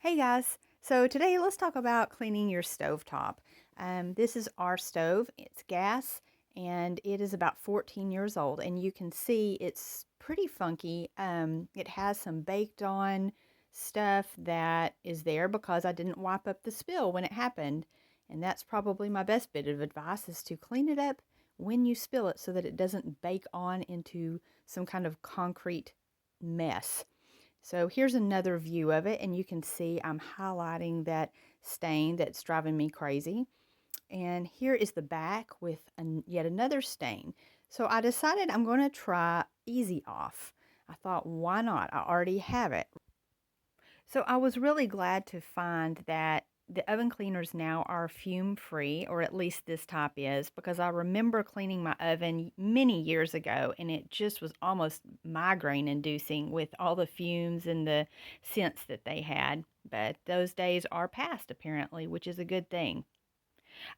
Hey guys, so today let's talk about cleaning your stovetop. This is our stove, it's gas, and it is about 14 years old, and you can see it's pretty funky. It has some baked on stuff that is there because I didn't wipe up the spill when it happened, and that's probably my best bit of advice is to clean it up when you spill it so that it doesn't bake on into some kind of concrete mess. So here's another view of it, and you can see I'm highlighting that stain that's driving me crazy. And here is the back with yet another stain. So I decided I'm going to try Easy Off. I thought, why not? I already have it. So I was really glad to find that the oven cleaners now are fume free, or at least this type is, because I remember cleaning my oven many years ago and it just was almost migraine inducing with all the fumes and the scents that they had. But those days are past apparently, which is a good thing.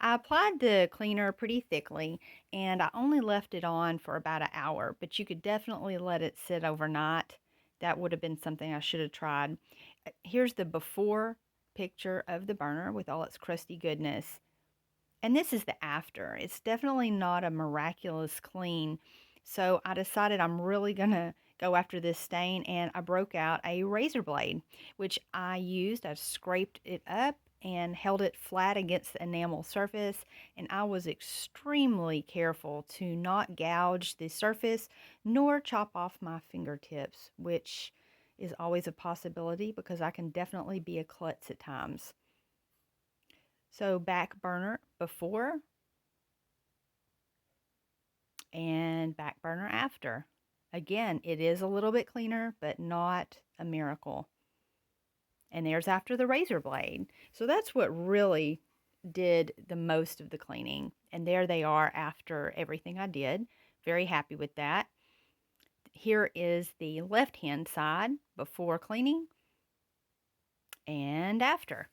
I applied the cleaner pretty thickly and I only left it on for about an hour, but you could definitely let it sit overnight. That would have been something I should have tried. Here's the before picture of the burner with all its crusty goodness. And this is the after. It's definitely not a miraculous clean. So I decided I'm really going to go after this stain, and I broke out a razor blade, which I used. I scraped it up and held it flat against the enamel surface, and I was extremely careful to not gouge the surface nor chop off my fingertips, which is always a possibility because I can definitely be a klutz at times. So back burner before and back burner after. Again, it is a little bit cleaner, but not a miracle. And there's after the razor blade. So that's what really did the most of the cleaning. And there they are after everything I did. Very happy with that. Here is the left hand side before cleaning and after.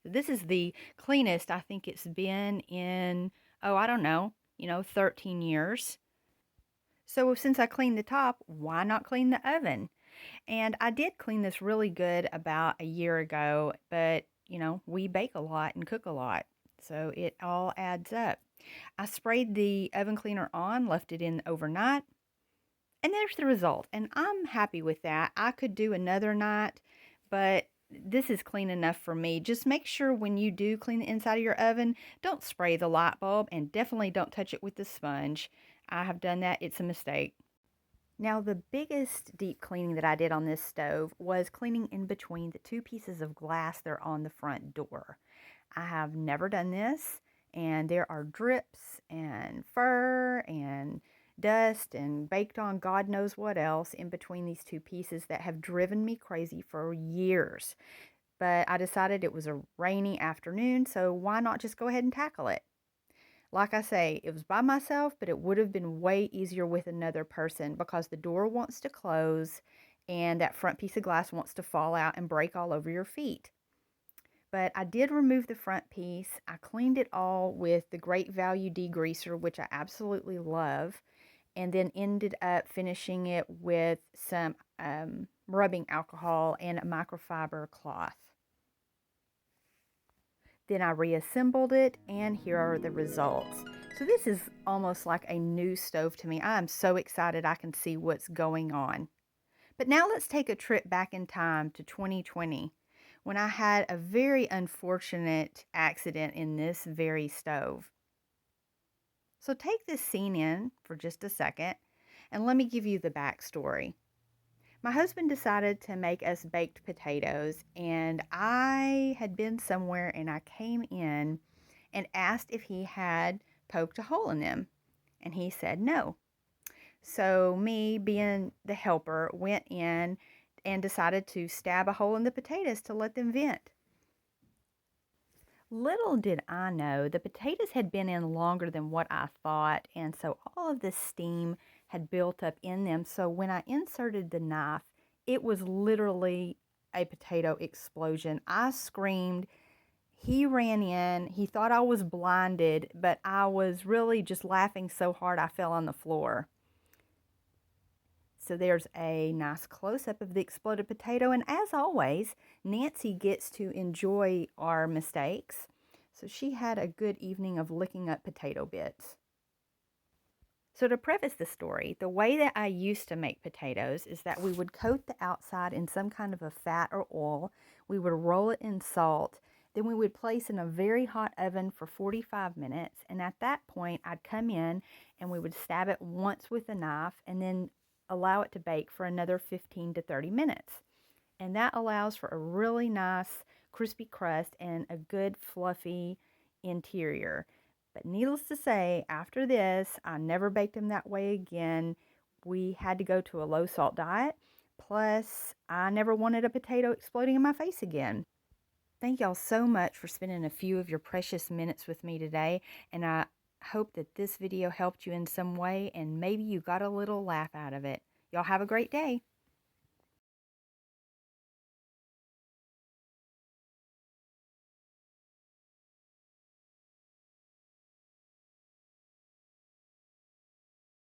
This is the cleanest I think it's been in, oh, I don't know, 13 years. So since I cleaned the top, why not clean the oven? And I did clean this really good about a year ago, but we bake a lot and cook a lot. So it all adds up. I sprayed the oven cleaner on, left it in overnight, and there's the result. And I'm happy with that. I could do another night, but this is clean enough for me. Just make sure when you do clean the inside of your oven, don't spray the light bulb and definitely don't touch it with the sponge. I have done that. It's a mistake. Now, the biggest deep cleaning that I did on this stove was cleaning in between the two pieces of glass that are on the front door. I have never done this, and there are drips and fur and dust and baked on God knows what else in between these two pieces that have driven me crazy for years. But I decided it was a rainy afternoon, so why not just go ahead and tackle it? Like I say, it was by myself, but it would have been way easier with another person because the door wants to close and that front piece of glass wants to fall out and break all over your feet. But I did remove the front piece. I cleaned it all with the Great Value degreaser, which I absolutely love, and then ended up finishing it with some rubbing alcohol and a microfiber cloth. Then I reassembled it, and here are the results. So this is almost like a new stove to me. I am so excited I can see what's going on. But now let's take a trip back in time to 2020 when I had a very unfortunate accident in this very stove. So take this scene in for just a second and let me give you the backstory. My husband decided to make us baked potatoes, and I had been somewhere and I came in and asked if he had poked a hole in them, and he said no. So, me being the helper, went in and decided to stab a hole in the potatoes to let them vent. Little did I know the potatoes had been in longer than what I thought, and so all of the steam had built up in them. So when I inserted the knife, it was literally a potato explosion. I screamed. He ran in. He thought I was blinded, but I was really just laughing so hard I fell on the floor. So there's a nice close-up of the exploded potato, and as always, Nancy gets to enjoy our mistakes. So she had a good evening of licking up potato bits. So to preface the story, the way that I used to make potatoes is that we would coat the outside in some kind of a fat or oil. We would roll it in salt. Then we would place in a very hot oven for 45 minutes. And at that point, I'd come in and we would stab it once with a knife and then allow it to bake for another 15 to 30 minutes. And that allows for a really nice crispy crust and a good fluffy interior. But needless to say, after this, I never baked them that way again. We had to go to a low salt diet. Plus, I never wanted a potato exploding in my face again. Thank y'all so much for spending a few of your precious minutes with me today. And I hope that this video helped you in some way and maybe you got a little laugh out of it. Y'all have a great day.